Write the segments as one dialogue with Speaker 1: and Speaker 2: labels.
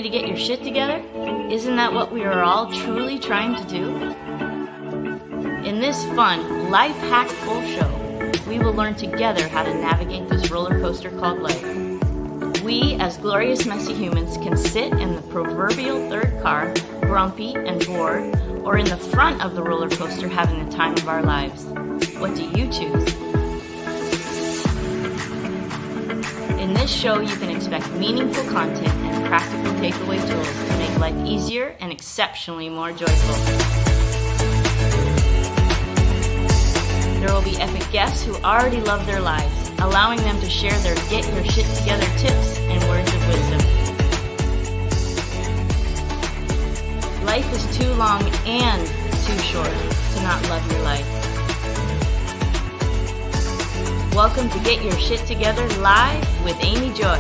Speaker 1: ready to get your shit together? Isn't that what we are all truly trying to do? In this fun, life hack full show, we will learn together how to navigate this roller coaster called life. We, as glorious messy humans, can sit in the proverbial third car, grumpy and bored, or in the front of the roller coaster having the time of our lives. What do you choose? In this show, you can expect meaningful content and practical takeaway tools to make life easier and exceptionally more joyful. There will be epic guests who already love their lives, allowing them to share their get your shit together tips and words of wisdom. Life is too long and too short to not love your life. Welcome to Get Your Shit Together Live with Amy Joy.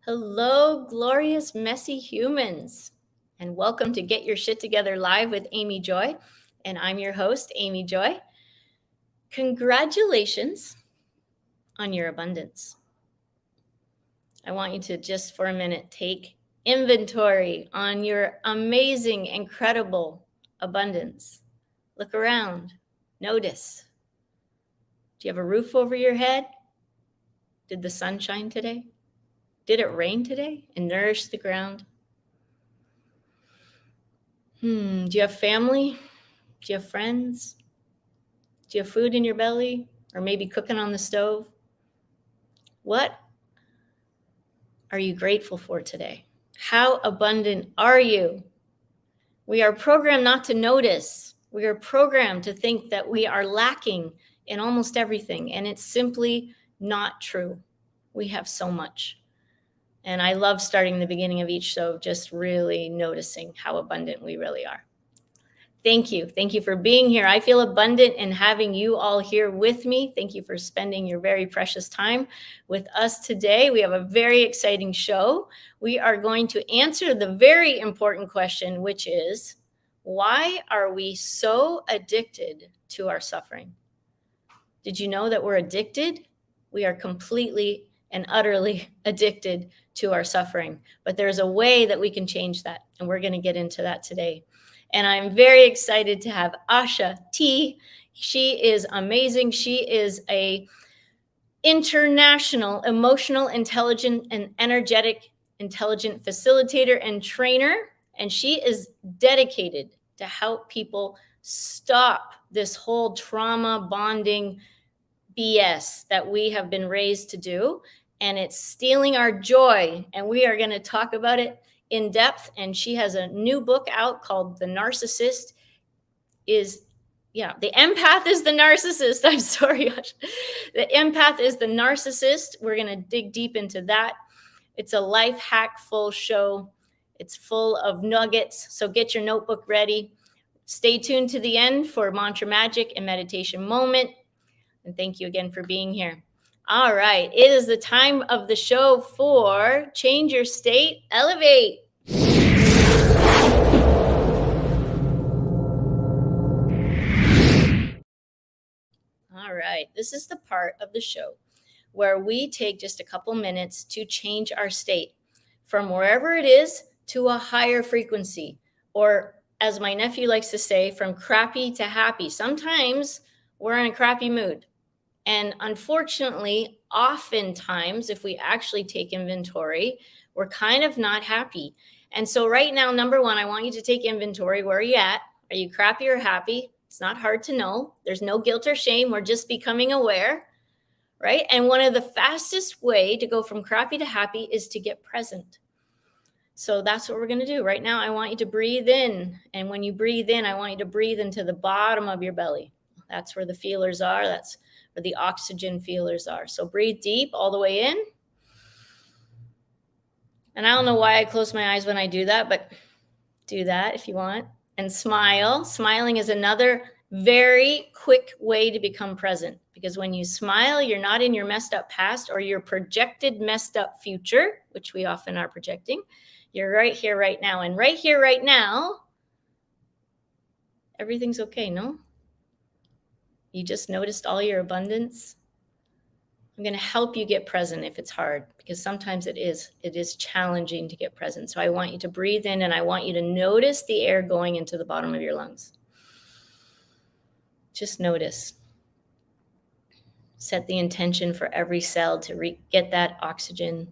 Speaker 1: Hello, glorious, messy humans, and welcome to Get Your Shit Together Live with Amy Joy, and I'm your host, Amy Joy. Congratulations on your abundance. I want you to just for a minute take inventory on your amazing, incredible abundance. Look around, notice. Do you have a roof over your head? Did the sun shine today? Did it rain today and nourish the ground? Do you have family? Do you have friends? Do you have food in your belly or maybe cooking on the stove? What are you grateful for today? How abundant are you? We are programmed not to notice. We are programmed to think that we are lacking in almost everything, and it's simply not true. We have so much. And I love starting the beginning of each show, just really noticing how abundant we really are. Thank you. Thank you for being here. I feel abundant in having you all here with me. Thank you for spending your very precious time with us today. We have a very exciting show. We are going to answer the very important question, which is, why are we so addicted to our suffering? Did you know that we're addicted? We are completely and utterly addicted to our suffering. But there's a way that we can change that. And we're going to get into that today. And I'm very excited to have Aasha T. She is amazing. She is a international emotional, intelligent, and energetic intelligent facilitator and trainer. And she is dedicated to help people stop this whole trauma bonding BS that we have been raised to do, and it's stealing our joy, and we are going to talk about it in depth. And she has a new book out called The Narcissist the Empath is the Narcissist. I'm sorry, Aasha. The Empath is the Narcissist. We're going to dig deep into that. It's a life hack full show. It's full of nuggets, so get your notebook ready. Stay tuned to the end for mantra magic and meditation moment. And thank you again for being here. All right. It is the time of the show for Change Your State, Elevate. All right. This is the part of the show where we take just a couple minutes to change our state from wherever it is to a higher frequency, or as my nephew likes to say, from crappy to happy. Sometimes we're in a crappy mood. And unfortunately, oftentimes, if we actually take inventory, we're kind of not happy. And so right now, number one, I want you to take inventory. Where are you at? Are you crappy or happy? It's not hard to know. There's no guilt or shame. We're just becoming aware, right? And one of the fastest way to go from crappy to happy is to get present. So that's what we're going to do. Right now, I want you to breathe in. And when you breathe in, I want you to breathe into the bottom of your belly. That's where the feelers are. That's where the oxygen feelers are. So breathe deep all the way in. And I don't know why I close my eyes when I do that, but do that if you want. and smile. Smiling is another very quick way to become present, because when you smile, you're not in your messed up past or your projected messed up future, which we often are projecting. You're right here, right now. And right here, right now, everything's okay, no? You just noticed all your abundance. I'm going to help you get present if it's hard, because sometimes it is challenging to get present. So I want you to breathe in, and I want you to notice the air going into the bottom of your lungs. Just notice. Set the intention for every cell to get that oxygen.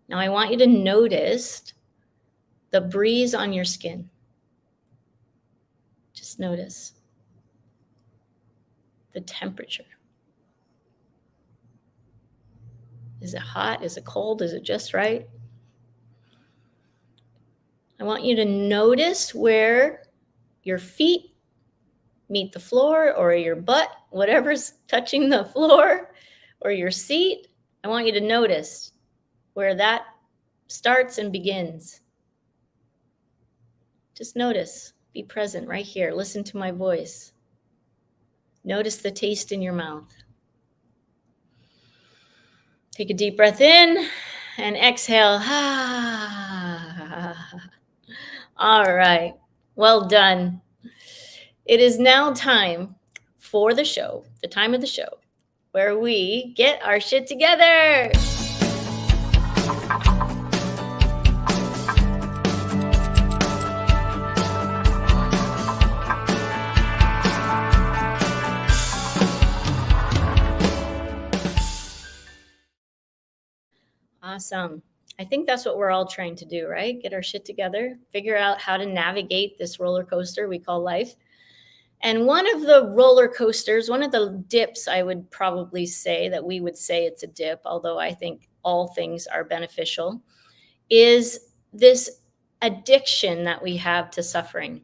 Speaker 1: Now I want you to notice the breeze on your skin. Just notice the temperature. Is it hot? Is it cold? Is it just right? I want you to notice where your feet meet the floor, or your butt, whatever's touching the floor, or your seat. I want you to notice where that starts and begins. Just notice. Be present right here. Listen to my voice. Notice the taste in your mouth. Take a deep breath in and exhale. All right. Well done. It is now time for the show, the time of the show, where we get our shit together. Awesome. I think that's what we're all trying to do, right? Get our shit together, figure out how to navigate this roller coaster we call life. And one of the roller coasters, one of the dips, I would probably say that we would say it's a dip, although I think all things are beneficial, is this addiction that we have to suffering.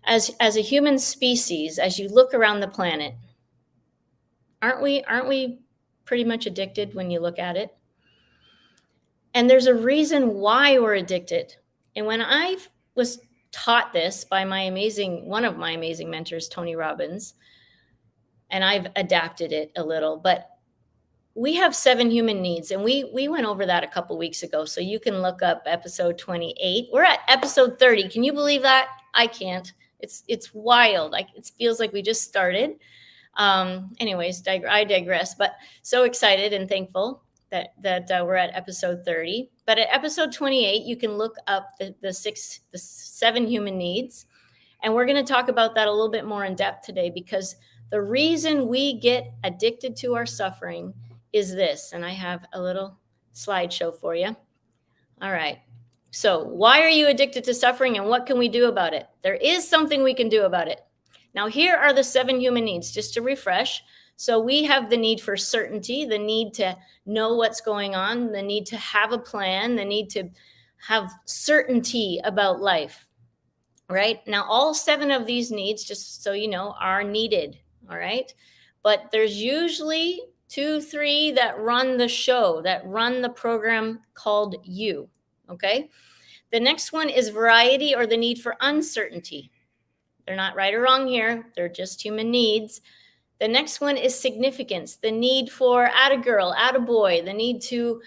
Speaker 1: As a human species, as you look around the planet, aren't we pretty much addicted when you look at it? And there's a reason why we're addicted. And when I was taught this by one of my amazing mentors, Tony Robbins, and I've adapted it a little, but we have 7 human needs, and we went over that a couple weeks ago. So you can look up episode 28. We're at episode 30. Can you believe that? I can't. It's wild. It feels like we just started. Anyways, I digress, but so excited and thankful that we're at episode 30. But at episode 28, you can look up the 7 human needs. And we're going to talk about that a little bit more in depth today, because the reason we get addicted to our suffering is this. And I have a little slideshow for you. All right. So why are you addicted to suffering, and what can we do about it? There is something we can do about it. Now, here are the 7 human needs, just to refresh. So we have the need for certainty, the need to know what's going on, the need to have a plan, the need to have certainty about life, right? Now, all 7 of these needs, just so you know, are needed, all right? But there's usually 2, 3 that run the show, that run the program called you, okay? The next one is variety, or the need for uncertainty. They're not right or wrong here. They're just human needs. The next one is significance, the need for atta-girl, atta-boy, the need to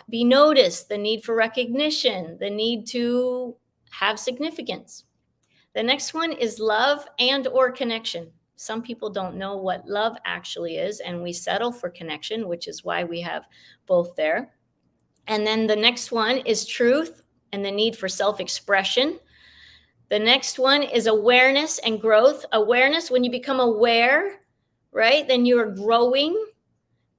Speaker 1: be noticed, the need for recognition, the need to have significance. The next one is love and or connection. Some people don't know what love actually is, and we settle for connection, which is why we have both there. And then the next one is truth and the need for self-expression. The next one is awareness and growth. Awareness, when you become aware, right, then you're growing.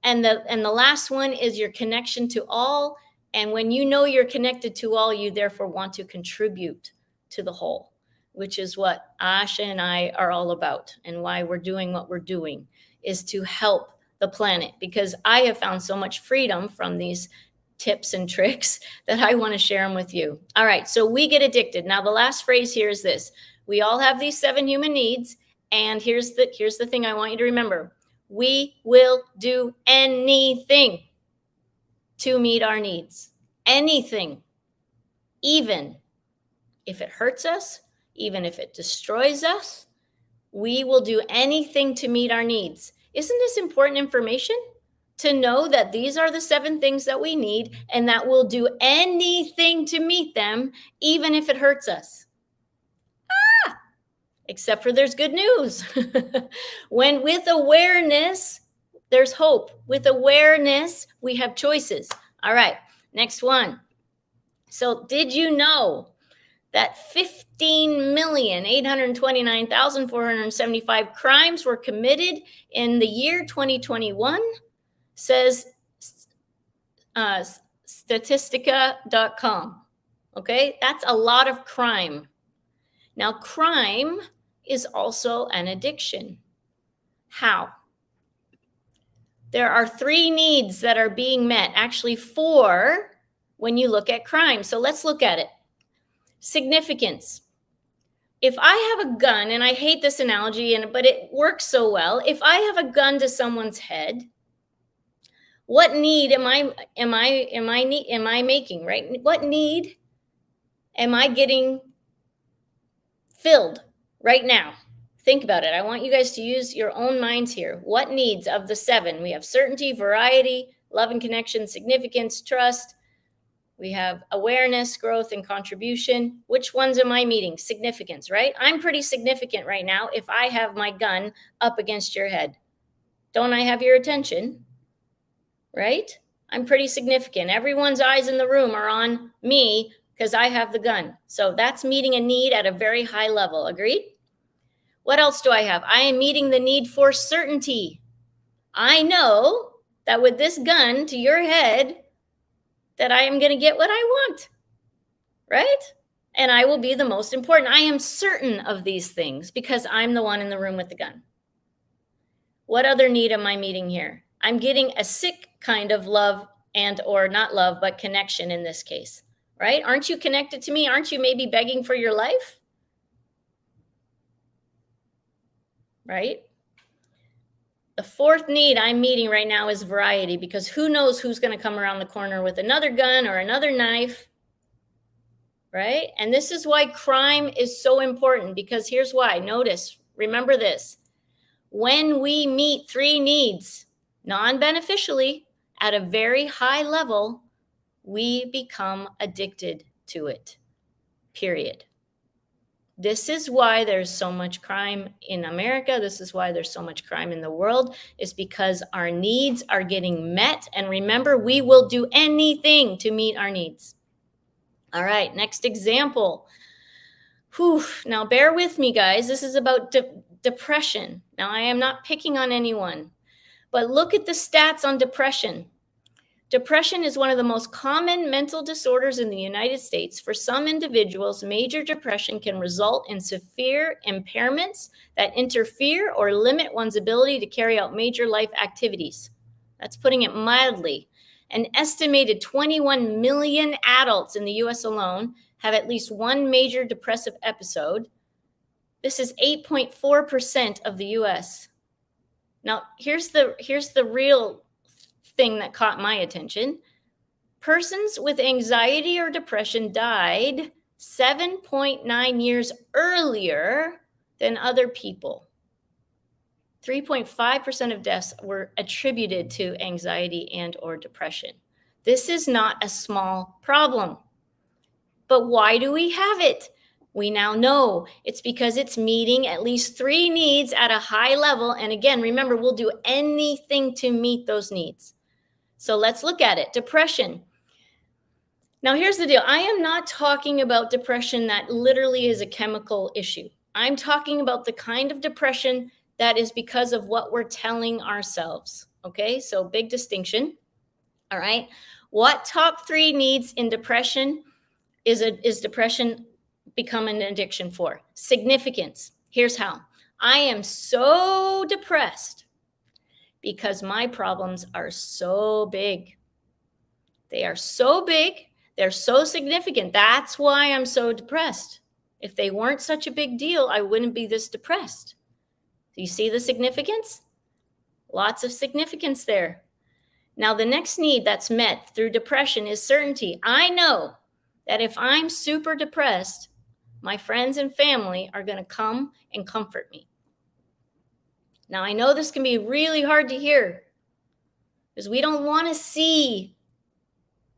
Speaker 1: And the last one is your connection to all. And when you know you're connected to all, you therefore want to contribute to the whole, which is what Aasha and I are all about, and why we're doing what we're doing, is to help the planet, because I have found so much freedom from these tips and tricks that I want to share them with you. All right, so we get addicted. Now, the last phrase here is this. We all have these 7 human needs, and here's the thing I want you to remember. We will do anything to meet our needs. Anything. Even if it hurts us, even if it destroys us. We will do anything to meet our needs. Isn't this important information? To know that these are the 7 things that we need and that we'll do anything to meet them, even if it hurts us. Except for there's good news. When with awareness, there's hope. With awareness, we have choices. All right, next one. So did you know that 15,829,475 crimes were committed in the year 2021, says Statistica.com. Okay, that's a lot of crime. Now, crime is also an addiction. How? There are 3 needs that are being met, actually 4 when you look at crime. So let's look at it. Significance. If I have a gun, and I hate this analogy, but it works so well. If I have a gun to someone's head, what need am I making, right? What need am I getting filled right now? Think about it. I want you guys to use your own minds here. What needs of the 7? We have certainty, variety, love and connection, significance, trust. We have awareness, growth, and contribution. Which ones am I meeting? Significance, right? I'm pretty significant right now if I have my gun up against your head. Don't I have your attention? Right? I'm pretty significant. Everyone's eyes in the room are on me because I have the gun. So that's meeting a need at a very high level. Agreed? What else do I have? I am meeting the need for certainty. I know that with this gun to your head, that I am going to get what I want, right? And I will be the most important. I am certain of these things because I'm the one in the room with the gun. What other need am I meeting here? I'm getting a sick kind of love and or not love, but connection in this case, right? Aren't you connected to me? Aren't you maybe begging for your life? Right? The 4th need I'm meeting right now is variety, because who knows who's going to come around the corner with another gun or another knife, right? And this is why crime is so important, because here's why. Notice, remember this. When we meet 3 needs non-beneficially at a very high level, we become addicted to it, period. This is why there's so much crime in America. This is why there's so much crime in the world, is because our needs are getting met. And remember, we will do anything to meet our needs. All right, next example. Whew. Now, bear with me, guys. This is about depression. Now, I am not picking on anyone, but look at the stats on depression. Depression is one of the most common mental disorders in the United States. For some individuals, major depression can result in severe impairments that interfere or limit one's ability to carry out major life activities. That's putting it mildly. An estimated 21 million adults in the US alone have at least one major depressive episode. This is 8.4% of the US. Now, here's the real thing that caught my attention. Persons with anxiety or depression died 7.9 years earlier than other people. 3.5% of deaths were attributed to anxiety and or depression. This is not a small problem. But why do we have it? We now know it's because it's meeting at least 3 needs at a high level. And again, remember, we'll do anything to meet those needs. So let's look at it. Depression. Now, here's the deal. I am not talking about depression that literally is a chemical issue. I'm talking about the kind of depression that is because of what we're telling ourselves. Okay, so big distinction. All right. What top 3 needs in depression is depression become an addiction for? Significance. Here's how. I am so depressed because my problems are so big. They are so big. They're so significant. That's why I'm so depressed. If they weren't such a big deal, I wouldn't be this depressed. Do you see the significance? Lots of significance there. Now, the next need that's met through depression is certainty. I know that if I'm super depressed, my friends and family are going to come and comfort me. Now, I know this can be really hard to hear because we don't want to see.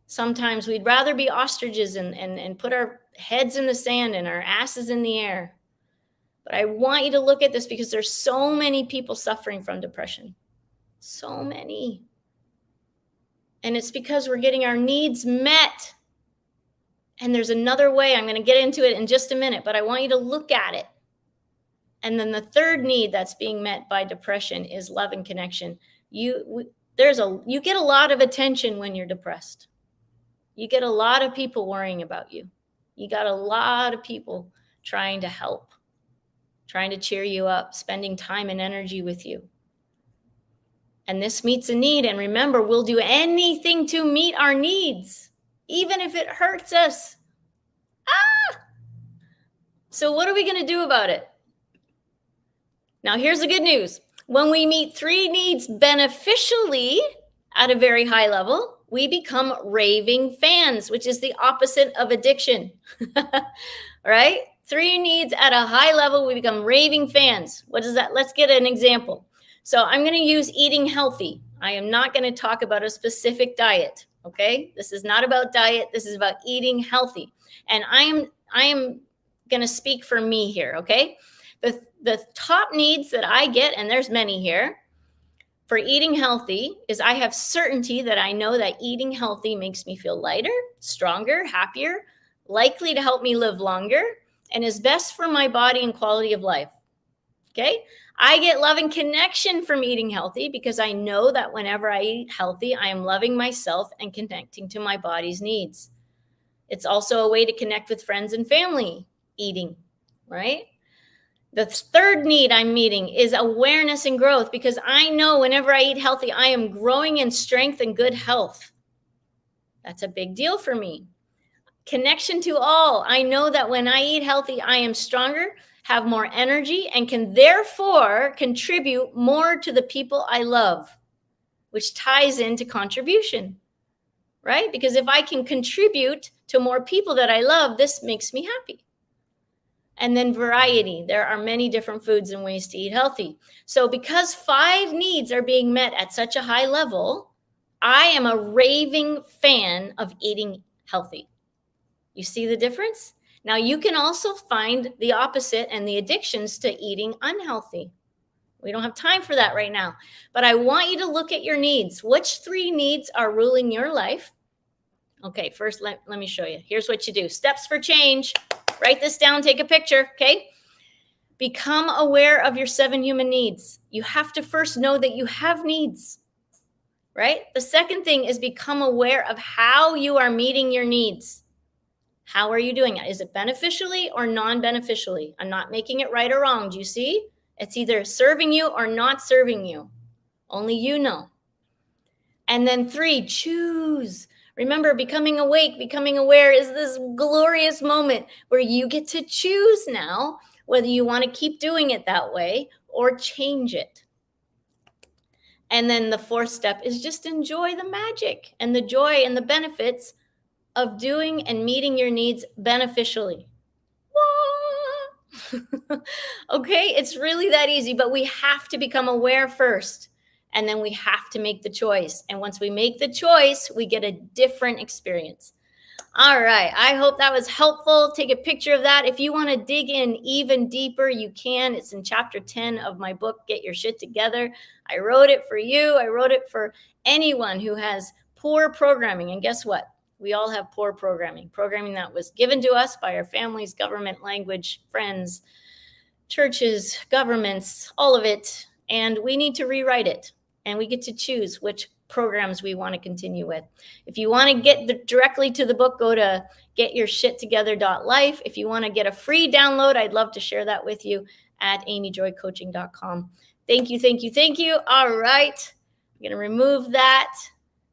Speaker 1: Sometimes we'd rather be ostriches and put our heads in the sand and our asses in the air. But I want you to look at this because there's so many people suffering from depression. So many. And it's because we're getting our needs met. And there's another way. I'm going to get into it in just a minute, but I want you to look at it. And then the third need that's being met by depression is love and connection. You get a lot of attention when you're depressed. You get a lot of people worrying about you. You got a lot of people trying to help, trying to cheer you up, spending time and energy with you. And this meets a need. And remember, we'll do anything to meet our needs, even if it hurts us. So what are we going to do about it? Now, here's the good news. When we meet 3 needs beneficially at a very high level, we become raving fans, which is the opposite of addiction. Right? 3 needs at a high level, we become raving fans. What is that? Let's get an example. So I'm going to use eating healthy. I am not going to talk about a specific diet. Okay? This is not about diet. This is about eating healthy. And I am going to speak for me here. Okay? The top needs that I get, and there's many here, for eating healthy is I have certainty that I know that eating healthy makes me feel lighter, stronger, happier, likely to help me live longer, and is best for my body and quality of life. Okay? I get love and connection from eating healthy because I know that whenever I eat healthy, I am loving myself and connecting to my body's needs. It's also a way to connect with friends and family, eating, right? The third need I'm meeting is awareness and growth because I know whenever I eat healthy, I am growing in strength and good health. That's a big deal for me. Connection to all. I know that when I eat healthy, I am stronger, have more energy, and can therefore contribute more to the people I love, which ties into contribution, right? Because if I can contribute to more people that I love, this makes me happy. And then variety. There are many different foods and ways to eat healthy. So because 5 needs are being met at such a high level, I am a raving fan of eating healthy. You see the difference? Now you can also find the opposite and the addictions to eating unhealthy. We don't have time for that right now. But I want you to look at your needs. Which 3 needs are ruling your life? Okay, first let me show you. Here's what you do. Steps for change. Write this down, take a picture, okay? Become aware of your 7 human needs. You have to first know that you have needs, right? The second thing is become aware of how you are meeting your needs. How are you doing it? Is it beneficially or non-beneficially? I'm not making it right or wrong. Do you see? It's either serving you or not serving you. Only you know. And then 3, choose. Remember, becoming awake, becoming aware is this glorious moment where you get to choose now whether you want to keep doing it that way or change it. And then the 4th step is just enjoy the magic and the joy and the benefits of doing and meeting your needs beneficially. Okay, it's really that easy, but we have to become aware first. And then we have to make the choice. And once we make the choice, we get a different experience. All right. I hope that was helpful. Take a picture of that. If you want to dig in even deeper, you can. It's in chapter 10 of my book, Get Your Shit Together. I wrote it for you. I wrote it for anyone who has poor programming. And guess what? We all have poor programming that was given to us by our families, government, language, friends, churches, governments, all of it. And we need to rewrite it. And we get to choose which programs we want to continue with. If you want to get directly to the book, go to getyourshittogether.life. If you want to get a free download, I'd love to share that with you at amyjoycoaching.com. Thank you, thank you, thank you. All right. I'm going to remove that.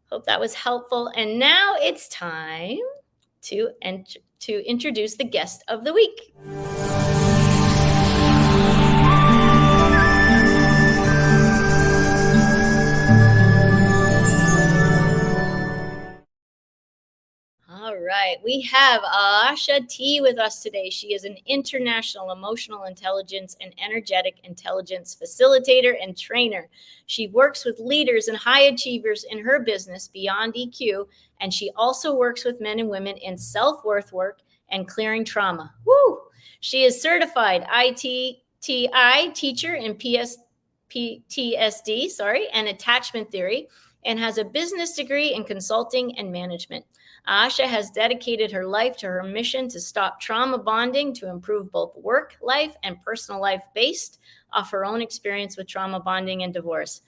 Speaker 1: Hope that was helpful. And now it's time to introduce the guest of the week. All right. We have Aasha T with us today. She is an international emotional intelligence and energetic intelligence facilitator and trainer. She works with leaders and high achievers in her business, BeyondEQ, and she also works with men and women in self-worth work and clearing trauma. Woo! She is certified ITTI teacher in PTSD, and attachment theory, and has a business degree in consulting and management. Aasha has dedicated her life to her mission to stop trauma bonding to improve both work life and personal life based off her own experience with trauma bonding and divorce.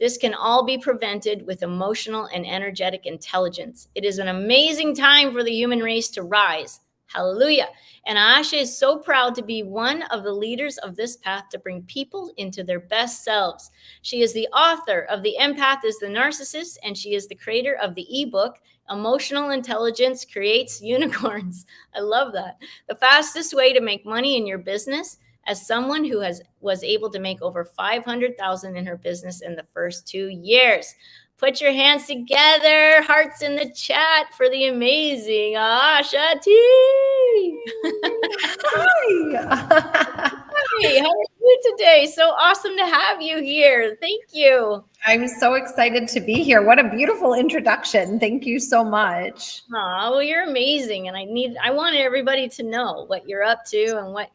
Speaker 1: This can all be prevented with emotional and energetic intelligence. It is an amazing time for the human race to rise. Hallelujah. And Aasha is so proud to be one of the leaders of this path to bring people into their best selves. She is the author of The Empath is the Narcissist, and she is the creator of the ebook, Emotional Intelligence Creates Unicorns. I love that. The fastest way to make money in your business, as someone who was able to make over $500,000 in her business in the first 2 years. Put your hands together, hearts in the chat for the amazing Aasha T.
Speaker 2: Hi.
Speaker 1: Hey, how are you today? So awesome to have you here. Thank you.
Speaker 2: I'm so excited to be here. What a beautiful introduction. Thank you so much.
Speaker 1: Oh, well, you're amazing. And I wanted everybody to know what you're up to and what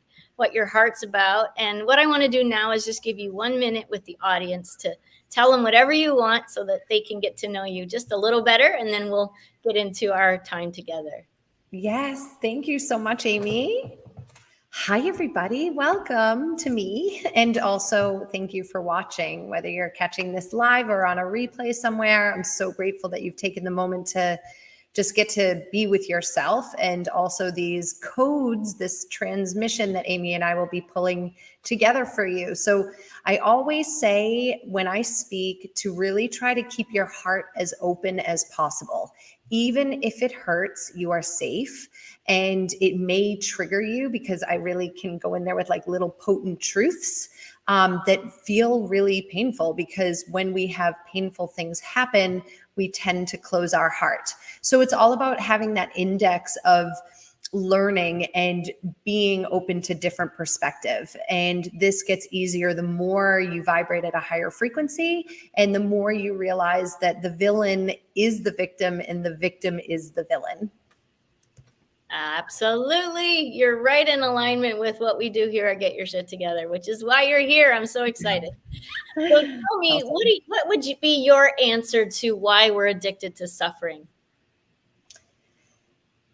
Speaker 1: your heart's about. And what I want to do now is just give you 1 minute with the audience to tell them whatever you want so that they can get to know you just a little better. And then we'll get into our time together.
Speaker 2: Yes. Thank you so much, Amy. Hi, everybody. Welcome to me. And also thank you for watching, whether you're catching this live or on a replay somewhere. I'm so grateful that you've taken the moment to just get to be with yourself, and also these codes, this transmission that Amy and I will be pulling together for you. So I always say when I speak to really try to keep your heart as open as possible. Even if it hurts, you are safe, and it may trigger you because I really can go in there with like little potent truths that feel really painful, because when we have painful things happen, we tend to close our heart. So it's all about having that index of learning and being open to different perspective. And this gets easier the more you vibrate at a higher frequency, and the more you realize that the villain is the victim and the victim is the villain.
Speaker 1: Absolutely. You're right in alignment with what we do here at Get Your Shit Together, which is why you're here. I'm so excited. So tell me, awesome. What would be your answer to why we're addicted to suffering?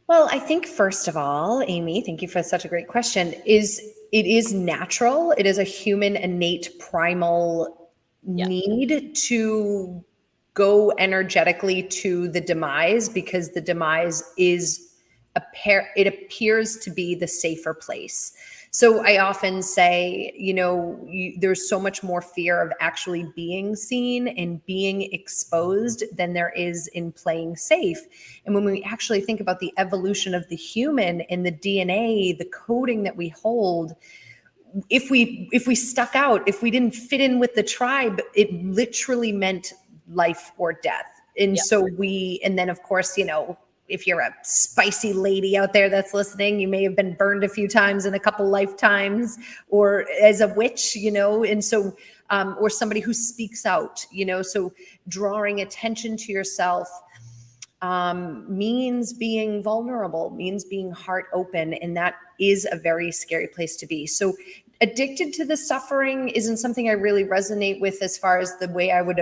Speaker 2: Well, I think first of all, Amy, thank you for such a great question, it is natural. It is a human innate primal need to go energetically to the demise, because the demise is it appears to be the safer place. So I often say, there's so much more fear of actually being seen and being exposed than there is in playing safe. And when we actually think about the evolution of the human and the DNA, the coding that we hold, if we stuck out, if we didn't fit in with the tribe, it literally meant life or death. And so and then of course, if you're a spicy lady out there that's listening, you may have been burned a few times in a couple lifetimes, or as a witch, and so, or somebody who speaks out, so drawing attention to yourself means being vulnerable, means being heart open. And that is a very scary place to be. So addicted to the suffering isn't something I really resonate with as far as the way I would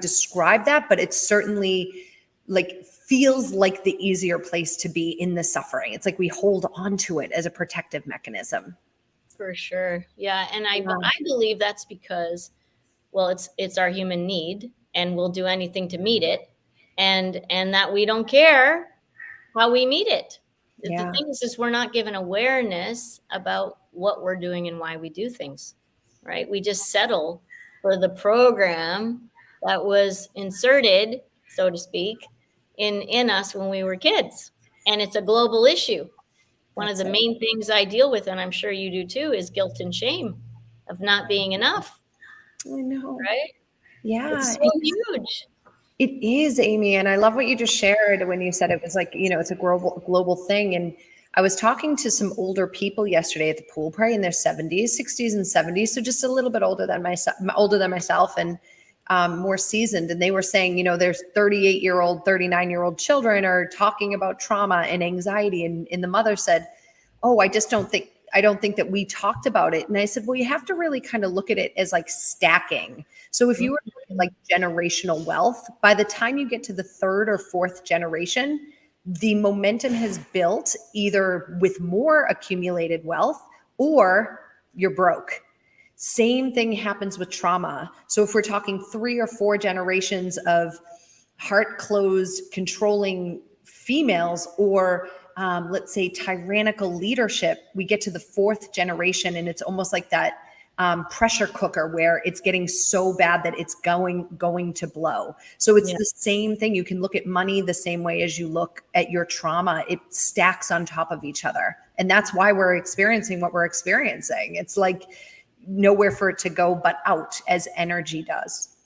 Speaker 2: describe that, but it's certainly feels like the easier place to be in the suffering. It's like we hold on to it as a protective mechanism.
Speaker 1: For sure. Yeah. And I believe that's because, well, it's our human need, and we'll do anything to meet it. And that we don't care how we meet it. The thing is we're not given awareness about what we're doing and why we do things, right? We just settle for the program that was inserted, so to speak, in us when we were kids. And it's a global issue. One of the main things I deal with, and I'm sure you do too, is guilt and shame of not being enough.
Speaker 2: I know.
Speaker 1: Right?
Speaker 2: Yeah.
Speaker 1: It's so huge.
Speaker 2: It is, Amy. And I love what you just shared when you said it was like, it's a global thing. And I was talking to some older people yesterday at the pool party in their 70s, 60s and 70s. So just a little bit older than myself and more seasoned. And they were saying, there's 38-year-old, 39-year-old children are talking about trauma and anxiety. And the mother said, oh, I don't think that we talked about it. And I said, well, you have to really kind of look at it as like stacking. So if you were looking at like generational wealth, by the time you get to the third or fourth generation, the momentum has built either with more accumulated wealth or you're broke. Same thing happens with trauma. So if we're talking 3 or 4 generations of heart closed, controlling females, or let's say tyrannical leadership, we get to the 4th generation and it's almost like that pressure cooker where it's getting so bad that it's going to blow. So it's the same thing. You can look at money the same way as you look at your trauma. It stacks on top of each other. And that's why we're experiencing what we're experiencing. It's like nowhere for it to go but out, as energy does.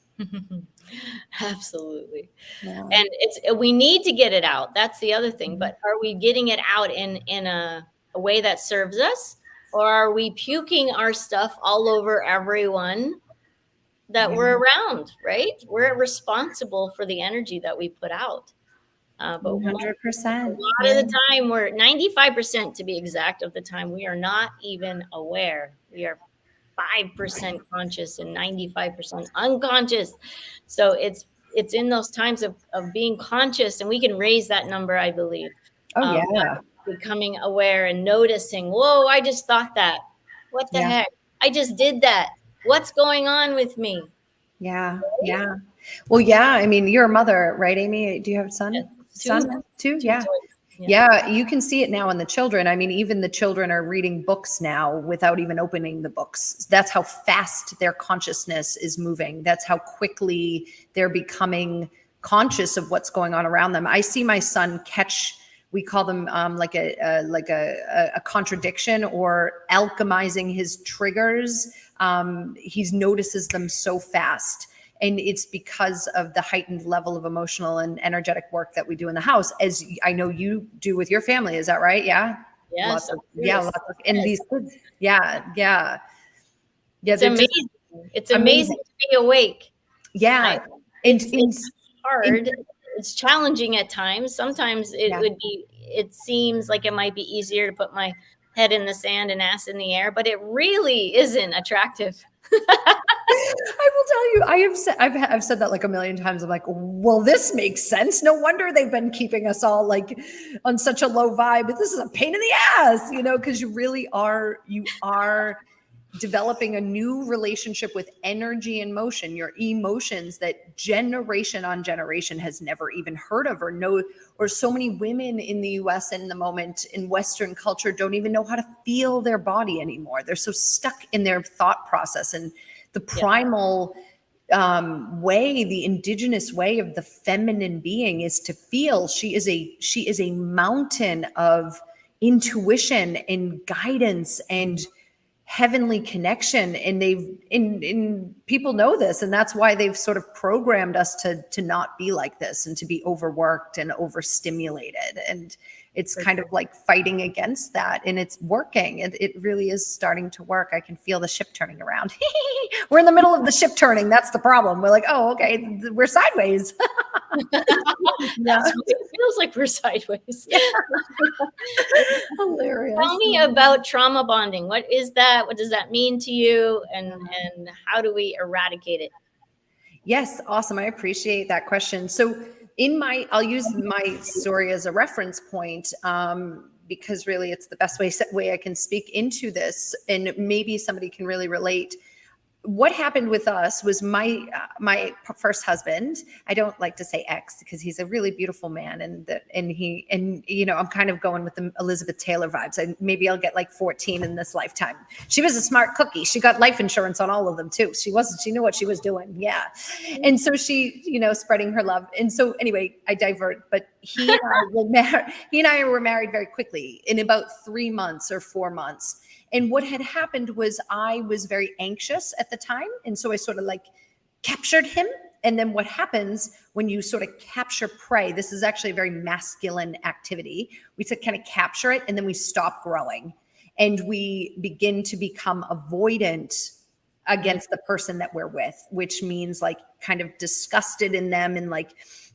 Speaker 1: Absolutely. Yeah. And we need to get it out. That's the other thing. But are we getting it out in a way that serves us? Or are we puking our stuff all over everyone that we're around, right? We're responsible for the energy that we put out. But
Speaker 2: 100%.
Speaker 1: A lot of the time, we're 95% to be exact of the time, we are not even aware. We are 5% conscious and 95% unconscious. So it's in those times of being conscious, and we can raise that number, I believe. Becoming aware and noticing, whoa, I just thought that. What the heck? I just did that. What's going on with me?
Speaker 2: Yeah. Right? Yeah. Well, yeah. I mean, you're a mother, right, Amy? Do you have a son?
Speaker 1: Yes.
Speaker 2: Two? Yeah. Yeah, you can see it now in the children. I mean, even the children are reading books now without even opening the books. That's how fast their consciousness is moving. That's how quickly they're becoming conscious of what's going on around them. I see my son catch, we call them like a contradiction or alchemizing his triggers. He notices them so fast. And it's because of the heightened level of emotional and energetic work that we do in the house, as I know you do with your family. Is that right? Yeah.
Speaker 1: Yes.
Speaker 2: And these kids. Yeah.
Speaker 1: It's amazing. It's amazing to be awake.
Speaker 2: Yeah.
Speaker 1: It's hard. It's challenging at times. Sometimes it seems like it might be easier to put my head in the sand and ass in the air, but it really isn't attractive.
Speaker 2: I will tell you, I've said that like a million times. I'm like, well, this makes sense. No wonder they've been keeping us all like on such a low vibe. But this is a pain in the ass, because you really are, developing a new relationship with energy and motion, your emotions that generation on generation has never even heard of or know, or so many women in the US in the moment in Western culture don't even know how to feel their body anymore. They're so stuck in their thought process. And the primal way, the indigenous way of the feminine being is to feel. She is a mountain of intuition and guidance and heavenly connection. And people know this, and that's why they've sort of programmed us to not be like this and to be overworked and overstimulated. And it's kind of like fighting against that, and it's working. It really is starting to work. I can feel the ship turning around. We're in the middle of the ship turning. That's the problem. We're like, oh, okay, we're sideways.
Speaker 1: That's what it feels like, we're sideways.
Speaker 2: Hilarious.
Speaker 1: Tell me about trauma bonding. What is that? What does that mean to you? And how do we eradicate it?
Speaker 2: Yes, awesome. I appreciate that question. So I'll use my story as a reference point, because really it's the best way I can speak into this, and maybe somebody can really relate. What happened with us was my first husband. I don't like to say ex because he's a really beautiful man, and I'm kind of going with the Elizabeth Taylor vibes. Maybe I'll get like 14 in this lifetime. She was a smart cookie. She got life insurance on all of them too. She knew what she was doing. Yeah. And so she, spreading her love. And so anyway, I divert, but he and I were married very quickly in about 3 months or 4 months. And what had happened was I was very anxious at the time. And so I sort of like captured him And then what happens when you sort of capture prey, this is actually a very masculine activity. We kind of capture it and then we stop growing and we begin to become avoidant against the person that we're with, which means like kind of disgusted in them and like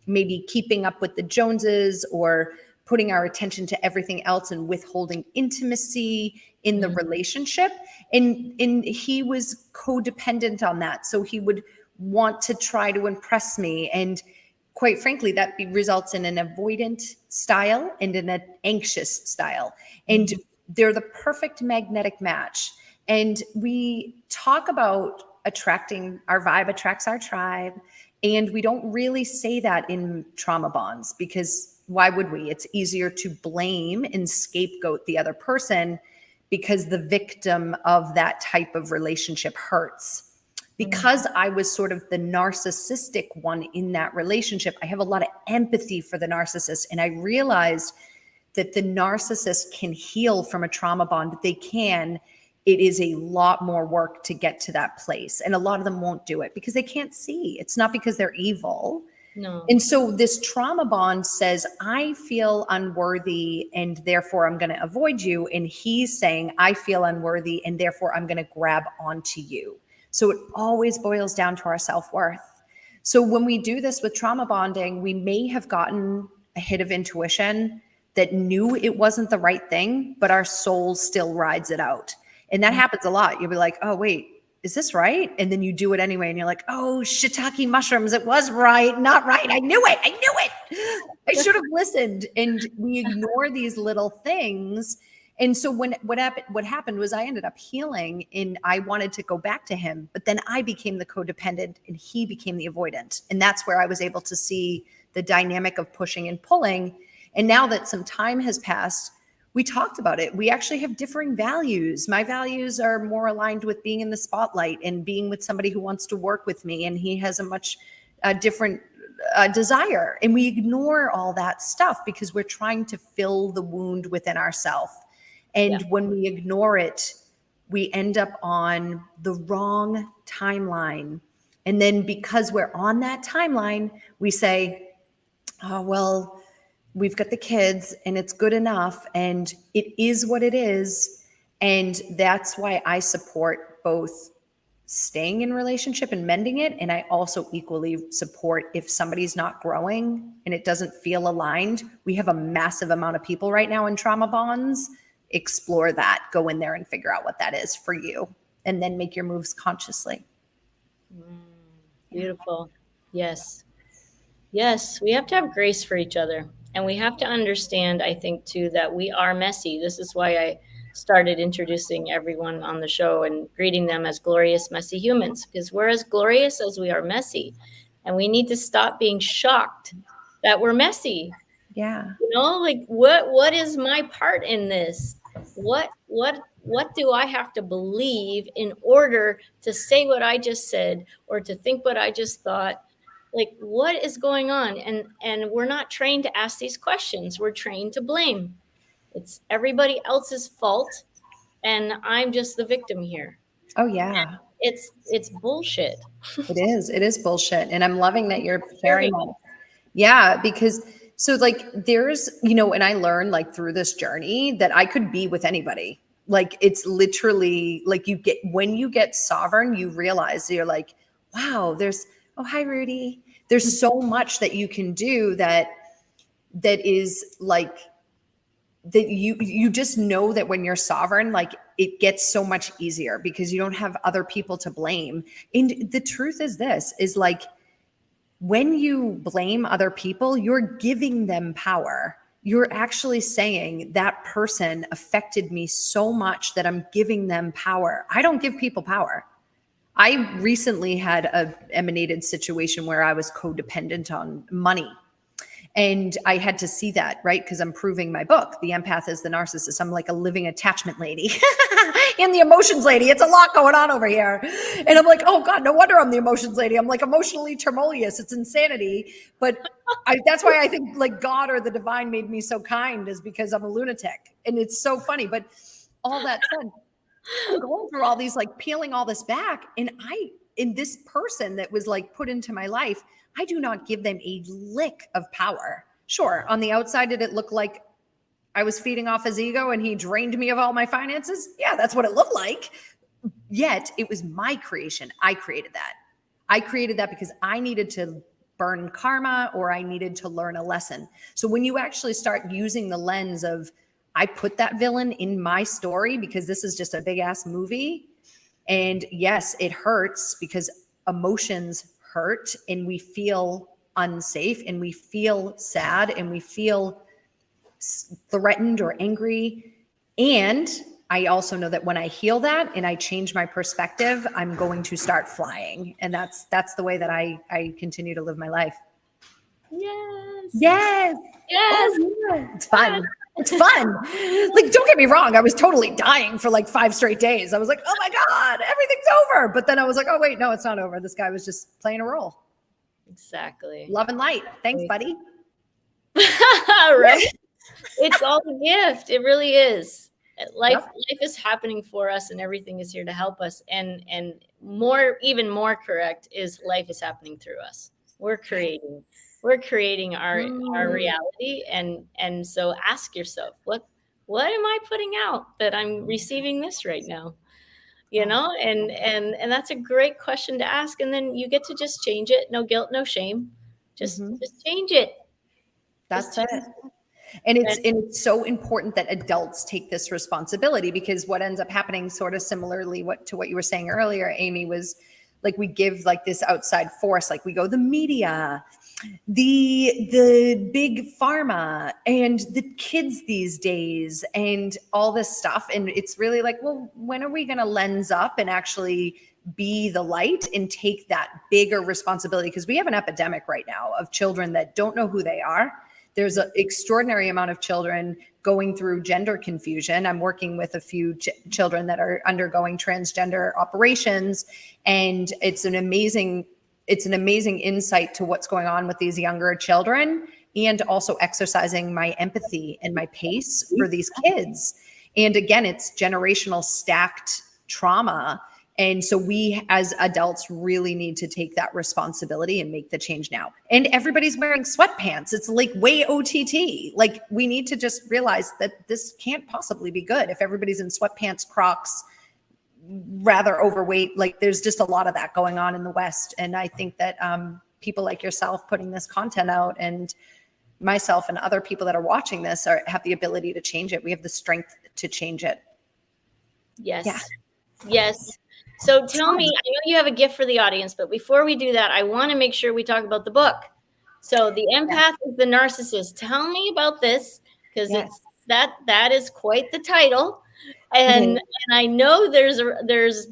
Speaker 2: maybe keeping up with the Joneses or putting our attention to everything else and withholding intimacy in the relationship. And he was codependent on that. So he would want to try to impress me. And quite frankly, that results in an avoidant style and in an anxious style. And they're the perfect magnetic match. And we talk about attracting, our vibe attracts our tribe. And we don't really say that in trauma bonds because why would we? It's easier to blame and scapegoat the other person because the victim of that type of relationship hurts. Because I was sort of the narcissistic one in that relationship, I have a lot of empathy for the narcissist. And I realized that the narcissist can heal from a trauma bond. They can. It is a lot more work to get to that place. And a lot of them won't do it because they can't see. It's not because they're evil.
Speaker 1: No.
Speaker 2: And so this trauma bond says, I feel unworthy and therefore I'm going to avoid you. And he's saying, I feel unworthy and therefore I'm going to grab onto you. So it always boils down to our self-worth. So when we do this with trauma bonding, we may have gotten a hit of intuition that knew it wasn't the right thing, but our soul still rides it out. And that happens a lot. You'll be like, oh, wait, is this right? And then you do it anyway. And you're like, oh, shiitake mushrooms. It was right. Not right. I knew it. I knew it. I should have listened. And we ignore these little things. And so what happened was I ended up healing and I wanted to go back to him, but then I became the codependent and he became the avoidant. And that's where I was able to see the dynamic of pushing and pulling. And now that some time has passed, we talked about it. We actually have differing values. My values are more aligned with being in the spotlight and being with somebody who wants to work with me. And he has a much different desire. And we ignore all that stuff because we're trying to fill the wound within ourselves. And when we ignore it, we end up on the wrong timeline. And then because we're on that timeline, we say, oh, well, we've got the kids and it's good enough. And it is what it is. And that's why I support both staying in relationship and mending it. And I also equally support if somebody's not growing and it doesn't feel aligned. We have a massive amount of people right now in trauma bonds. Explore that, go in there and figure out what that is for you, and then make your moves consciously.
Speaker 1: Beautiful. Yes. Yes. We have to have grace for each other. And we have to understand, I think, too, that we are messy. This is why I started introducing everyone on the show and greeting them as glorious, messy humans, because we're as glorious as we are messy. And we need to stop being shocked that we're messy.
Speaker 2: Yeah.
Speaker 1: You know, like what is my part in this? What do I have to believe in order to say what I just said or to think what I just thought? Like, what is going on? And we're not trained to ask these questions. We're trained to blame. It's everybody else's fault, and I'm just the victim here.
Speaker 2: Oh yeah.
Speaker 1: It's bullshit.
Speaker 2: It is. It is bullshit. And I'm loving that you're sharing that. Yeah, because so like there's, and I learned like through this journey that I could be with anybody. Like it's literally like when you get sovereign, you realize you're like, wow, oh, hi, Rudy. There's so much that you can do that is like, that you just know that when you're sovereign, like it gets so much easier because you don't have other people to blame. And the truth is this, is like, when you blame other people, you're giving them power. You're actually saying that person affected me so much that I'm giving them power. I don't give people power. I recently had a emanated situation where I was codependent on money. And I had to see that, right? Because I'm proving my book, The Empath is the Narcissist. I'm like a living attachment lady and the emotions lady. It's a lot going on over here. And I'm like, oh God, no wonder I'm the emotions lady. I'm like emotionally tremulous. It's insanity. But that's why I think like God or the divine made me so kind, is because I'm a lunatic. And it's so funny. But all that said, I'm going through all these, like peeling all this back. And in this person that was like put into my life, I do not give them a lick of power. Sure, on the outside, did it look like I was feeding off his ego and he drained me of all my finances? Yeah, that's what it looked like. Yet it was my creation. I created that. I created that because I needed to burn karma or I needed to learn a lesson. So when you actually start using the lens of, I put that villain in my story because this is just a big ass movie. And yes, it hurts because emotions hurt and we feel unsafe and we feel sad and we feel threatened or angry. And I also know that when I heal that and I change my perspective, I'm going to start flying. And that's the way that I continue to live my life.
Speaker 1: Yes.
Speaker 2: Yes.
Speaker 1: Yes.
Speaker 2: Oh, yeah. It's fun. It's fun. Like, don't get me wrong. I was totally dying for like 5 straight days. I was like, oh my God, everything's over. But then I was like, oh wait, no, it's not over. This guy was just playing a role.
Speaker 1: Exactly.
Speaker 2: Love and light. Thanks, buddy.
Speaker 1: Right? It's all a gift. It really is. Life is happening for us and everything is here to help us. And even more correct is life is happening through us. We're creating our reality. And so ask yourself, what am I putting out that I'm receiving this right now? You know, and that's a great question to ask. And then you get to just change it. No guilt, no shame. Just change it.
Speaker 2: That's it. And it's so important that adults take this responsibility, because what ends up happening, sort of similarly to what you were saying earlier, Amy, was like we give like this outside force, like we go the media, the big pharma, and the kids these days, and all this stuff. And it's really like, well, when are we going to lens up and actually be the light and take that bigger responsibility? Because we have an epidemic right now of children that don't know who they are. There's an extraordinary amount of children going through gender confusion. I'm working with a few children that are undergoing transgender operations, and it's an amazing insight to what's going on with these younger children, and also exercising my empathy and my pace for these kids. And again, it's generational stacked trauma. And so we as adults really need to take that responsibility and make the change now. And everybody's wearing sweatpants. It's like way OTT. Like, we need to just realize that this can't possibly be good if everybody's in sweatpants, Crocs, rather overweight. Like, there's just a lot of that going on in the West. And I think that people like yourself putting this content out, and myself and other people that are watching this, have the ability to change it. We have the strength to change it.
Speaker 1: Yes.
Speaker 2: Yeah.
Speaker 1: Yes. So tell me, I know you have a gift for the audience, but before we do that, I want to make sure we talk about the book. So The Empath is the Narcissist. Tell me about this, because it's that is quite the title. And I know there's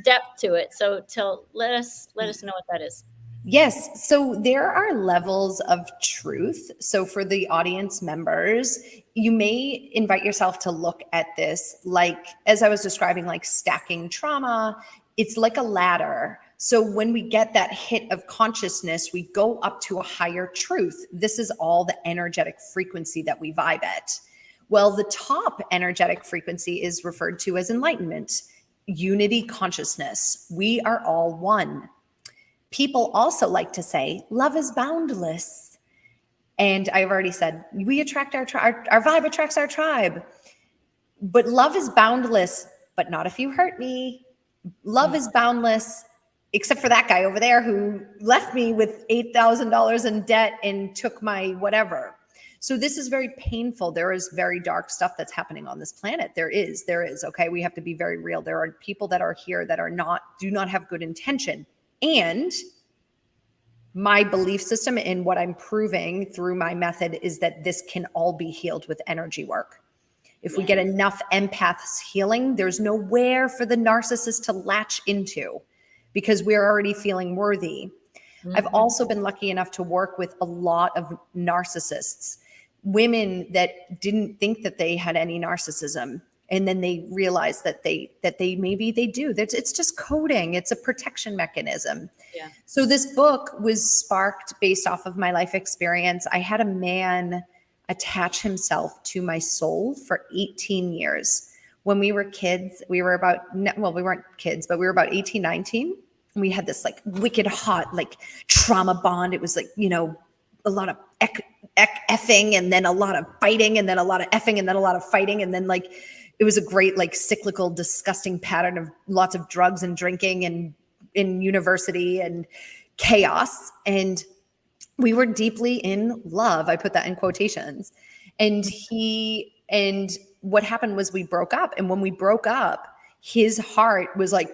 Speaker 1: depth to it. So let us know what that is.
Speaker 2: Yes. So there are levels of truth. So for the audience members, you may invite yourself to look at this like, as I was describing, like stacking trauma. It's like a ladder. So when we get that hit of consciousness, we go up to a higher truth. This is all the energetic frequency that we vibe at. Well, the top energetic frequency is referred to as enlightenment, unity consciousness. We are all one. People also like to say, love is boundless. And I've already said, we attract our tribe, our vibe attracts our tribe. But love is boundless, but not if you hurt me. Love is boundless, except for that guy over there who left me with $8,000 in debt and took my whatever. So this is very painful. There is very dark stuff that's happening on this planet. There is, okay? We have to be very real. There are people that are here that do not have good intention. And my belief system and what I'm proving through my method is that this can all be healed with energy work. If we get enough empaths healing, there's nowhere for the narcissist to latch into, because we're already feeling worthy. I've also been lucky enough to work with a lot of narcissists, women that didn't think that they had any narcissism. And then they realize that they maybe they do. It's just coding. It's a protection mechanism.
Speaker 1: Yeah.
Speaker 2: So this book was sparked based off of my life experience. I had a man attach himself to my soul for 18 years. When we were kids, we weren't kids, but we were about 18, 19. we had this like wicked hot, like trauma bond. It was like, you know, a lot of effing and then a lot of fighting and then a lot of effing and then a lot of fighting. And then like, it was a great, like cyclical, disgusting pattern of lots of drugs and drinking and in university and chaos. And we were deeply in love. I put that in quotations. And what happened was we broke up. And when we broke up, his heart was like,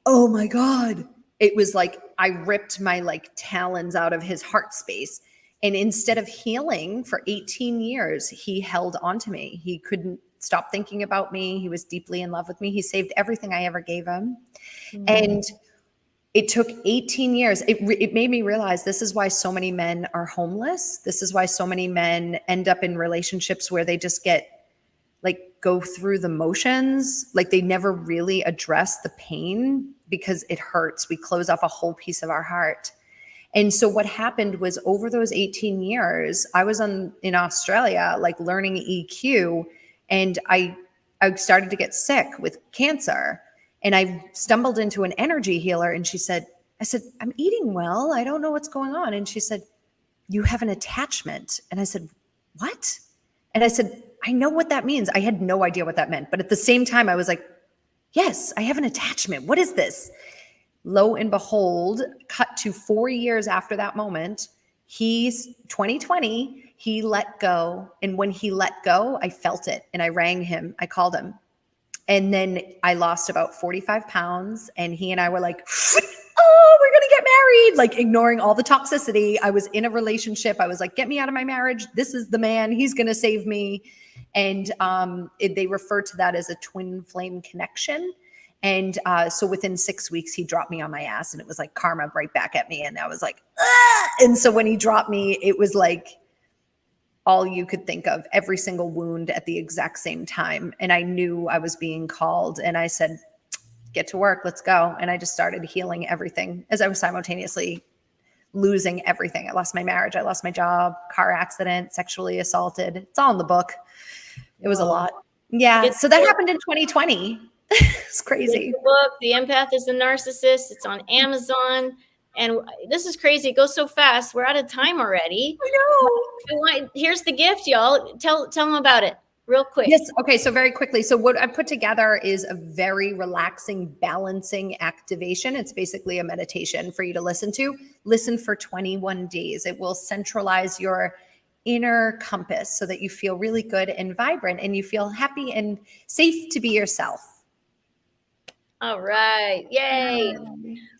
Speaker 2: oh my God. It was like, I ripped my like talons out of his heart space. And instead of healing for 18 years, he held on to me. He couldn't stop thinking about me. He was deeply in love with me. He saved everything I ever gave him. And it took 18 years. It made me realize this is why so many men are homeless. This is why so many men end up in relationships where they just go through the motions. Like they never really address the pain because it hurts. We close off a whole piece of our heart. And so what happened was over those 18 years, I was in Australia, like learning EQ, and I started to get sick with cancer. And I stumbled into an energy healer and I said, I'm eating well. I don't know what's going on. And she said, you have an attachment. And I said, what? And I said, I know what that means. I had no idea what that meant. But at the same time, I was like, yes, I have an attachment. What is this? Lo and behold, cut to 4 years after that moment, he's 2020, he let go. And when he let go, I felt it. And I rang him. I called him. And then I lost about 45 pounds. And he and I were like, oh, we're going to get married, like ignoring all the toxicity. I was in a relationship. I was like, get me out of my marriage. This is the man. He's going to save me. And they refer to that as a twin flame connection. And so within 6 weeks, he dropped me on my ass and it was like karma right back at me. And I was like, ah! And so when he dropped me, it was like all you could think of, every single wound at the exact same time. And I knew I was being called and I said, get to work, let's go. And I just started healing everything as I was simultaneously losing everything. I lost my marriage. I lost my job, car accident, sexually assaulted. It's all in the book. It was a lot. Yeah. So that happened in 2020. It's crazy.
Speaker 1: The book, The Empath is the Narcissist. It's on Amazon. And this is crazy. It goes so fast. We're out of time already.
Speaker 2: I know.
Speaker 1: Here's the gift, y'all. Tell them about it real quick.
Speaker 2: Yes. Okay. So very quickly. So what I put together is a very relaxing, balancing activation. It's basically a meditation for you to listen to. Listen for 21 days. It will centralize your inner compass so that you feel really good and vibrant and you feel happy and safe to be yourself.
Speaker 1: All right. Yay.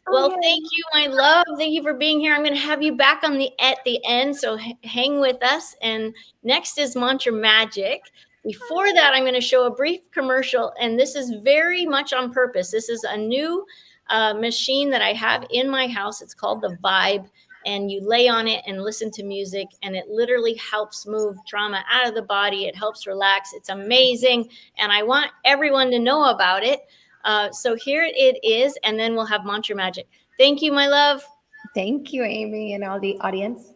Speaker 1: Well, thank you, my love. Thank you for being here. I'm going to have you back at the end, so hang with us. And next is Mantra Magic. Before that, I'm going to show a brief commercial, and this is very much on purpose. This is a new machine that I have in my house. It's called the Vibe, and you lay on it and listen to music, and it literally helps move trauma out of the body. It helps relax. It's amazing, and I want everyone to know about it. So here it is, and then we'll have Mantra Magic. Thank you, my love.
Speaker 2: Thank you, Amy, and all the audience.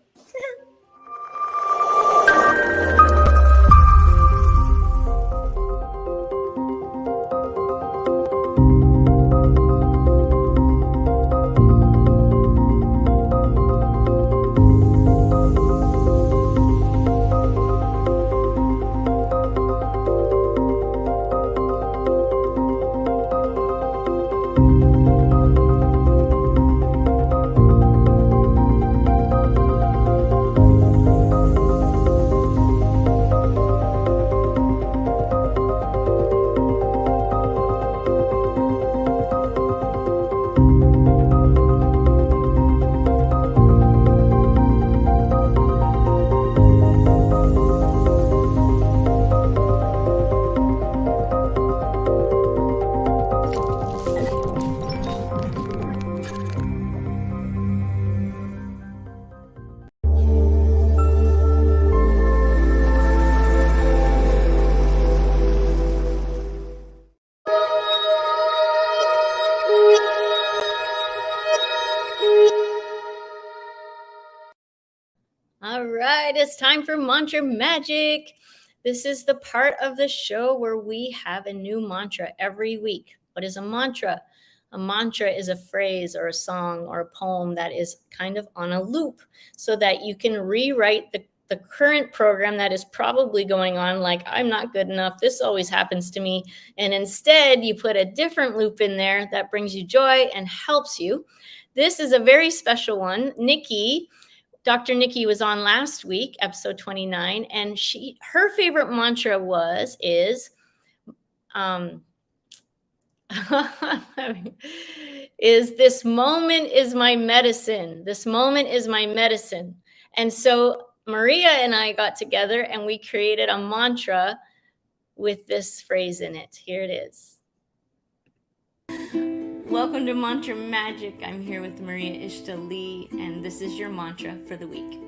Speaker 1: All right, it's time for Mantra Magic. This is the part of the show where we have a new mantra every week. What is a mantra? A mantra is a phrase or a song or a poem that is kind of on a loop so that you can rewrite the current program that is probably going on, like, I'm not good enough, this always happens to me. And instead, you put a different loop in there that brings you joy and helps you. This is a very special one. Dr. Nikki was on last week, episode 29, and her favorite mantra is this moment is my medicine. This moment is my medicine. And so Maria and I got together and we created a mantra with this phrase in it. Here it is. Welcome to Mantra Magic. I'm here with Maria Ishta Lee, and this is your mantra for the week.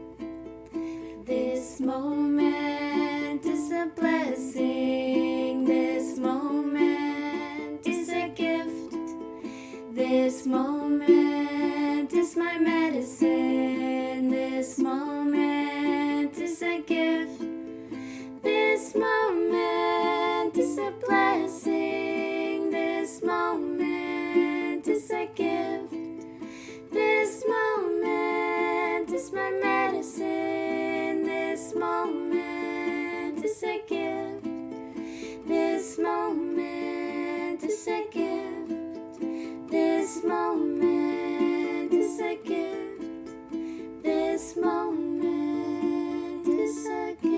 Speaker 3: This moment is a blessing. This moment is a gift. This moment is my medicine. This moment is a gift. This moment is a blessing. This moment is a gift. This moment is my medicine. This moment is a gift. This moment is a gift. This moment is a gift. This moment is a gift.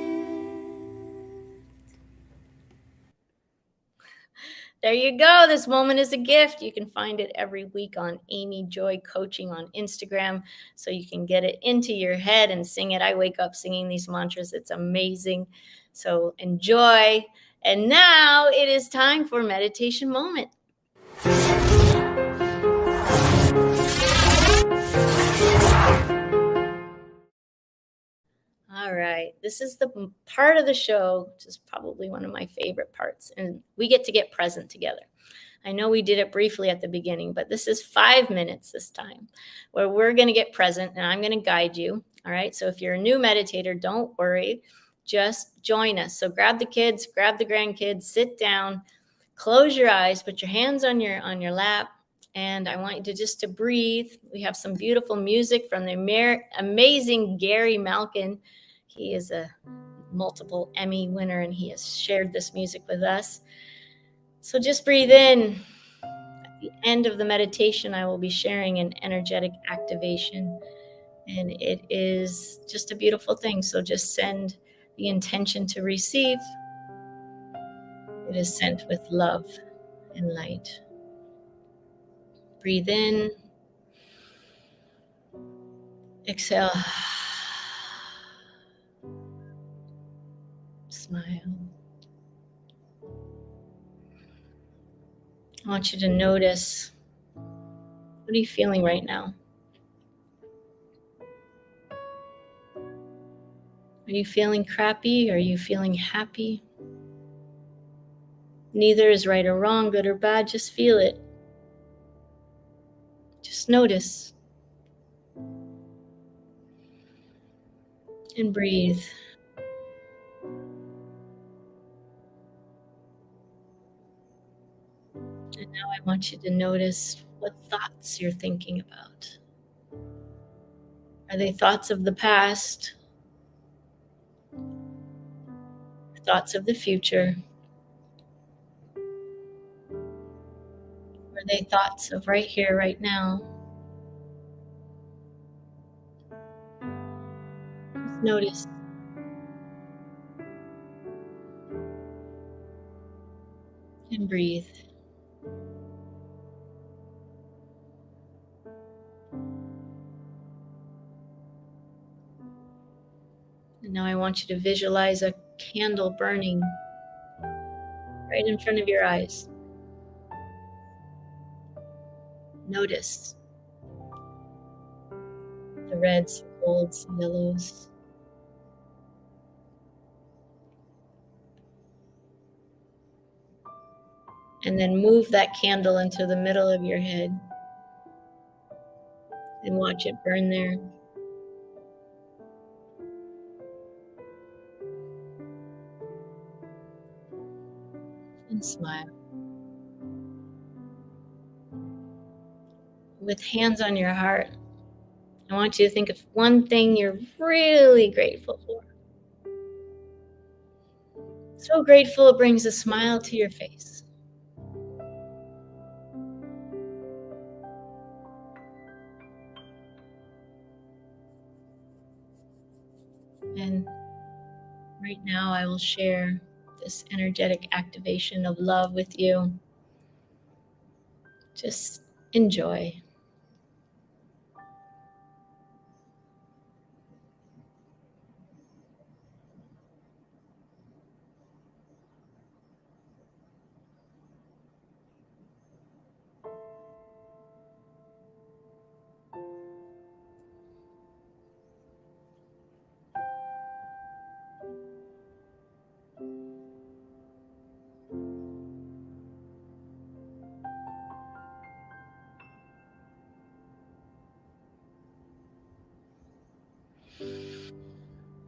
Speaker 1: There you go. This moment is a gift. You can find it every week on Amy Joy Coaching on Instagram, so you can get it into your head and sing it. I wake up singing these mantras. It's amazing. So enjoy. And now it is time for meditation moment. All right. This is the part of the show, which is probably one of my favorite parts. And we get to get present together. I know we did it briefly at the beginning, but this is 5 minutes this time where we're going to get present and I'm going to guide you. All right. So if you're a new meditator, don't worry. Just join us. So grab the kids, grab the grandkids, sit down, close your eyes, put your hands on your lap. And I want you to breathe. We have some beautiful music from the amazing Gary Malkin. He is a multiple Emmy winner, and he has shared this music with us. So just breathe in. At the end of the meditation, I will be sharing an energetic activation, and it is just a beautiful thing. So just send the intention to receive. It is sent with love and light. Breathe in. Exhale. Smile. I want you to notice, what are you feeling right now? Are you feeling crappy? Are you feeling happy? Neither is right or wrong, good or bad. Just feel it. Just notice. And breathe. And now I want you to notice what thoughts you're thinking about. Are they thoughts of the past? Thoughts of the future? Are they thoughts of right here, right now? Just notice. And breathe. And now I want you to visualize a candle burning right in front of your eyes. Notice the reds, golds, yellows. And then move that candle into the middle of your head and watch it burn there. And smile. with hands on your heart, I want you to think of one thing you're really grateful for. So grateful it brings a smile to your face. And right now I will share this energetic activation of love with you. Just enjoy.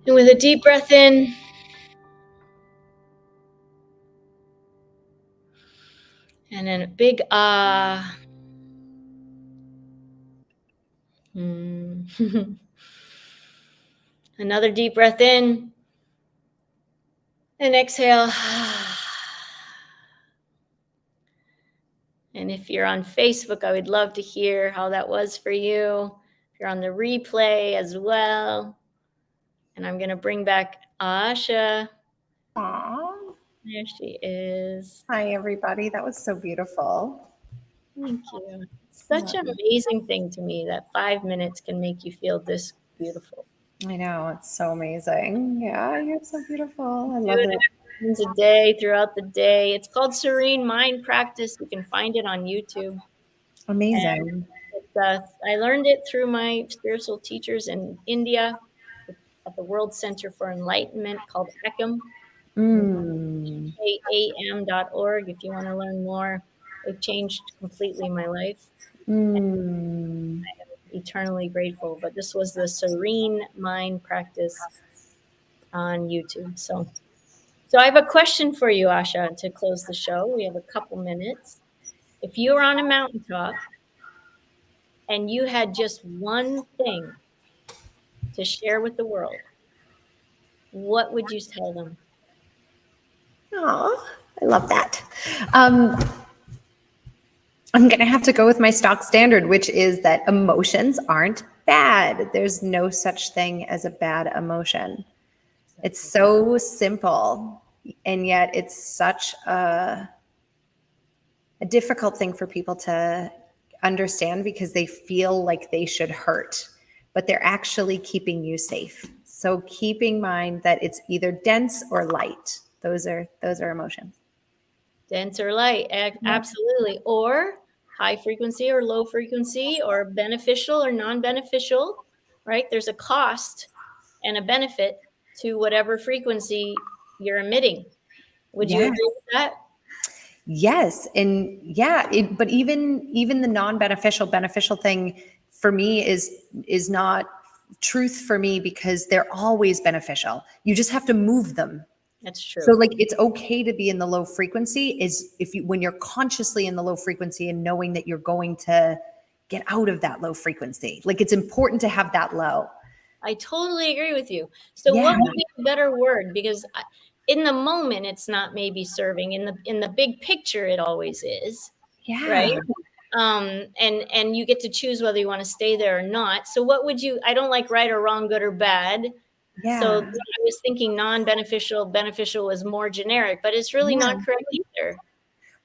Speaker 1: And with a deep breath in, and then a big ah. Another deep breath in, and exhale. And if you're on Facebook, I would love to hear how that was for you. If you're on the replay as well. And I'm going to bring back Aasha.
Speaker 2: Aww.
Speaker 1: There she is.
Speaker 2: Hi, everybody. That was so beautiful.
Speaker 1: Thank you. Such an amazing thing to me that 5 minutes can make you feel this beautiful.
Speaker 2: I know. It's so amazing. Yeah, you're so beautiful. I love it.
Speaker 1: A day throughout the day. It's called Serene Mind Practice. You can find it on YouTube.
Speaker 2: Amazing.
Speaker 1: I learned it through my spiritual teachers in India at the World Center for Enlightenment called ECM. AAM.org if you want to learn more. It changed completely my life. I'm eternally grateful. But this was the Serene Mind Practice on YouTube. So I have a question for you, Aasha, to close the show. We have a couple minutes. If you were on a mountaintop and you had just one thing to share with the world, what would you tell them?
Speaker 2: Oh, I love that. I'm going to have to go with my stock standard, which is that emotions aren't bad. There's no such thing as a bad emotion. It's so simple, and yet it's such a difficult thing for people to understand because they feel like they should hurt, but they're actually keeping you safe. So keep in mind that it's either dense or light. Those are emotions.
Speaker 1: Dense or light, absolutely. Or high frequency or low frequency, or beneficial or non-beneficial, right? There's a cost and a benefit to whatever frequency you're emitting. Would you agree with that?
Speaker 2: Yes. And yeah, but even the beneficial thing for me is not truth for me, because they're always beneficial. You just have to move them.
Speaker 1: That's true.
Speaker 2: So like, it's okay to be in the low frequency when you're consciously in the low frequency and knowing that you're going to get out of that low frequency. Like, it's important to have that low.
Speaker 1: I totally agree with you. So what would be a better word? Because in the moment, it's not maybe serving. In the big picture, it always is.
Speaker 2: Yeah.
Speaker 1: Right. And you get to choose whether you want to stay there or not. So what would you? I don't like right or wrong, good or bad.
Speaker 2: Yeah.
Speaker 1: So I was thinking non-beneficial, beneficial was more generic, but it's really not correct either.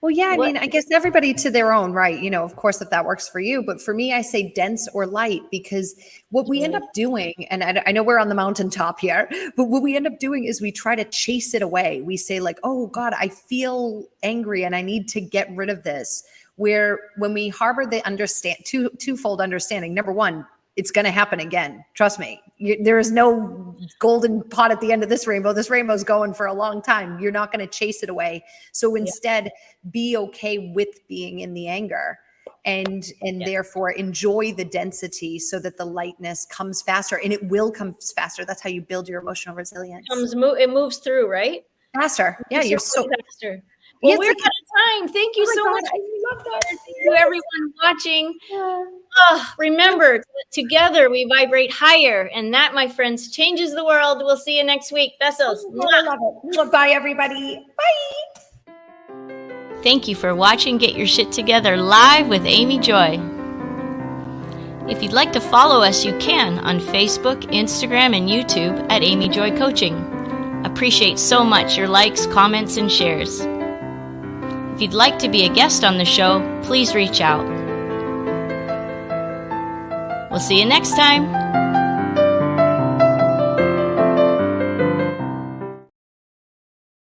Speaker 2: Well, yeah, I mean, I guess everybody to their own right, of course, if that works for you. But for me, I say dense or light, because what we end up doing, and I know we're on the mountaintop here, but what we end up doing is we try to chase it away. We say like, oh God, I feel angry and I need to get rid of this. Where when we harbor the twofold understanding, number one, it's going to happen again. Trust me. There is no golden pot at the end of this rainbow. This rainbow's going for a long time. You're not going to chase it away. So instead, be okay with being in the anger, and therefore enjoy the density so that the lightness comes faster, and it will come faster. That's how you build your emotional resilience.
Speaker 1: It moves through, right?
Speaker 2: Faster. Yeah, you're so
Speaker 1: faster. Well,
Speaker 2: Yes,
Speaker 1: we're out of time. Thank you so much.
Speaker 2: I love that.
Speaker 1: Thank you, everyone watching.
Speaker 2: Yeah.
Speaker 1: Oh, remember, together we vibrate higher. And that, my friends, changes the world. We'll see you next week. Besos.
Speaker 2: Oh, I love it. Bye, everybody. Bye.
Speaker 1: Thank you for watching Get Your Shit Together live with Amy Joy. If you'd like to follow us, you can on Facebook, Instagram, and YouTube at Amy Joy Coaching. Appreciate so much your likes, comments, and shares. If you'd like to be a guest on the show, please reach out. We'll see you next time.